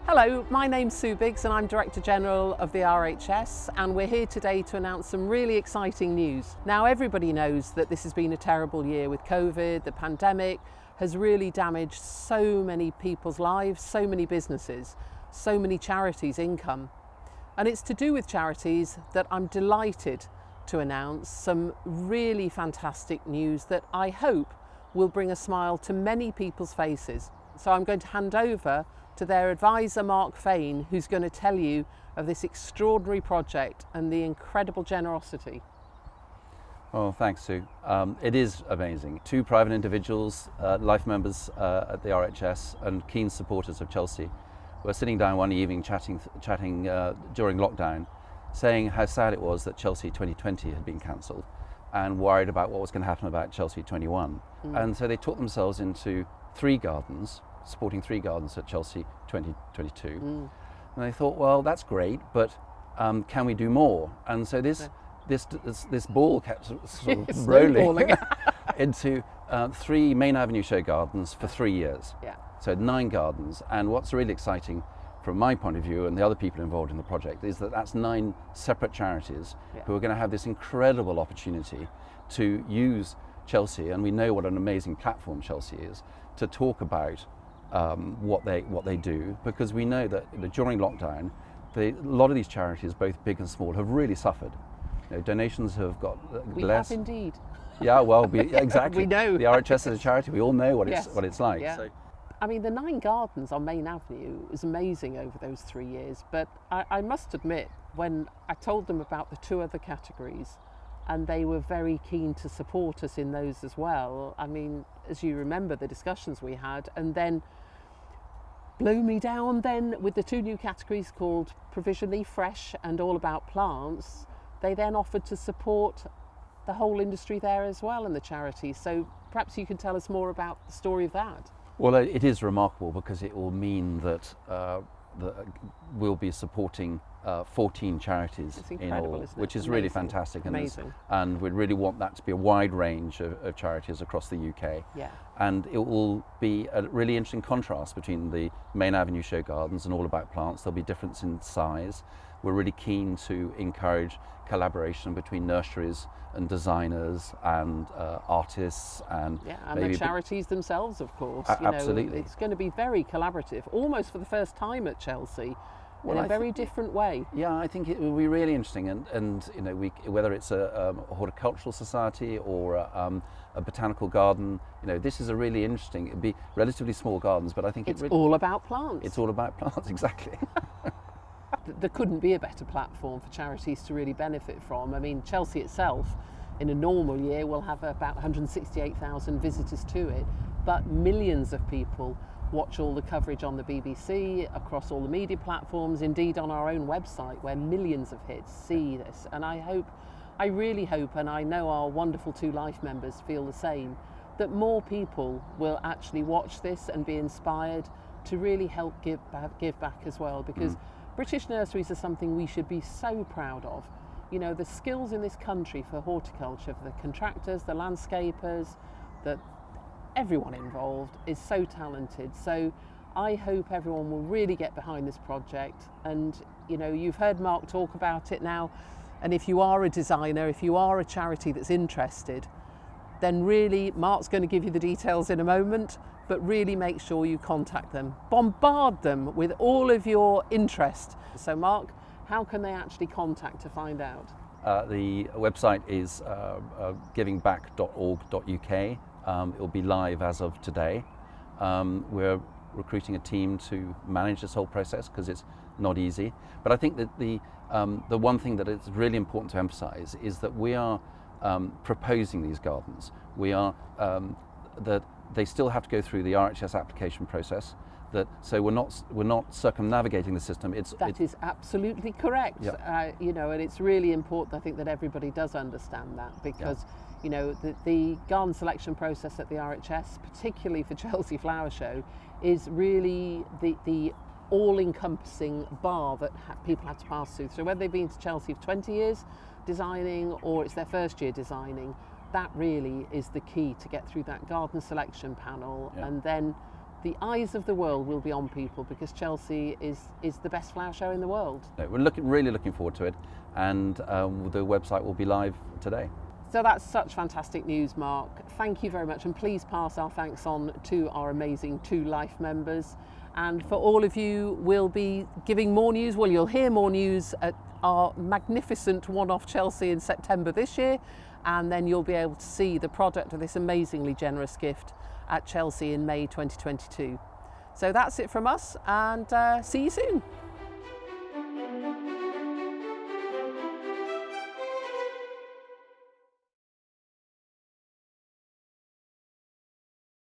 Hello, my name's Sue Biggs and I'm Director General of the RHS, and we're here today to announce some really exciting news. Now, everybody knows that this has been a terrible year with COVID. The pandemic has really damaged so many people's lives, so many businesses, so many charities' income. And it's to do with charities that I'm delighted to announce some really fantastic news that I hope will bring a smile to many people's faces. So I'm going to hand over to their advisor, Mark Fain, who's going to tell you of this extraordinary project and the incredible generosity. Well, thanks, Sue. It is amazing. Two private individuals, life members at the RHS and keen supporters of Chelsea, were sitting down one evening chatting during lockdown, saying how sad it was that Chelsea 2020 had been cancelled and worried about what was going to happen about Chelsea 21. And so they took themselves into 3 gardens, supporting 3 gardens at Chelsea 2022. And they thought, well, that's great, but can we do more? And so this ball kept sort of rolling into 3 Main Avenue show gardens for 3 years. Yeah. So 9 gardens. And what's really exciting from my point of view and the other people involved in the project is that that's 9 separate charities who are going to have this incredible opportunity to use Chelsea, and we know what an amazing platform Chelsea is, to talk about what they do, because we know that during lockdown, a lot of these charities, both big and small, have really suffered. Donations have got less. We have indeed. Yeah, well, exactly. We know. The RHS is a charity. We all know what Yes. it's like. Yeah. So. I mean, the 9 gardens on Main Avenue was amazing over those 3 years, but I must admit, when I told them about the 2 other categories, and they were very keen to support us in those as well. I mean, as you remember the discussions we had, and then blew me down then with the 2 new categories called Provisionally Fresh and All About Plants. They then offered to support the whole industry there as well and the charities. So perhaps you can tell us more about the story of that. Well, it is remarkable because it will mean that we'll be supporting 14 charities in all, which is really fantastic. Amazing. And we'd really want that to be a wide range of charities across the UK. Yeah. And it will be a really interesting contrast between the Main Avenue show gardens and All About Plants. There'll be difference in size. We're really keen to encourage collaboration between nurseries and designers and artists and the charities themselves, of course. Absolutely. It's going to be very collaborative, almost for the first time at Chelsea, in a very different way. Yeah, I think it will be really interesting, and whether it's a horticultural society or a botanical garden, this is a really interesting. It'd be relatively small gardens, but I think it's all about plants. It's all about plants, exactly. There couldn't be a better platform for charities to really benefit from. I mean, Chelsea itself, in a normal year, will have about 168,000 visitors to it, but millions of people watch all the coverage on the BBC, across all the media platforms, indeed on our own website, where millions of hits see this. And I really hope, and I know our wonderful 2 life members feel the same, that more people will actually watch this and be inspired to really help give back as well, because British nurseries are something we should be so proud of. The skills in this country for horticulture, for the contractors, the landscapers, everyone involved is so talented. So I hope everyone will really get behind this project. And you've heard Mark talk about it now, and if you are a designer, if you are a charity that's interested, then really Mark's going to give you the details in a moment, but really make sure you contact them. Bombard them with all of your interest. So Mark, how can they actually contact to find out? The website is givingback.org.uk. It will be live as of today. We're recruiting a team to manage this whole process because it's not easy. But I think that the one thing that is really important to emphasise is that we are proposing these gardens. We are that they still have to go through the RHS application process. So we're not circumnavigating the system. That is absolutely correct. Yeah. And it's really important, I think, that everybody does understand that, because the garden selection process at the RHS, particularly for Chelsea Flower Show, is really the all-encompassing bar that people have to pass through. So whether they've been to Chelsea for 20 years designing or it's their first year designing, that really is the key to get through that garden selection panel. And then the eyes of the world will be on people, because Chelsea is the best flower show in the world. We're really looking forward to it, and the website will be live today. So that's such fantastic news, Mark. Thank you very much, and please pass our thanks on to our amazing 2 Life members. And for all of you, we'll be giving more news. Well, you'll hear more news at our magnificent one-off Chelsea in September this year, and then you'll be able to see the product of this amazingly generous gift at Chelsea in May 2022. So that's it from us, and see you soon.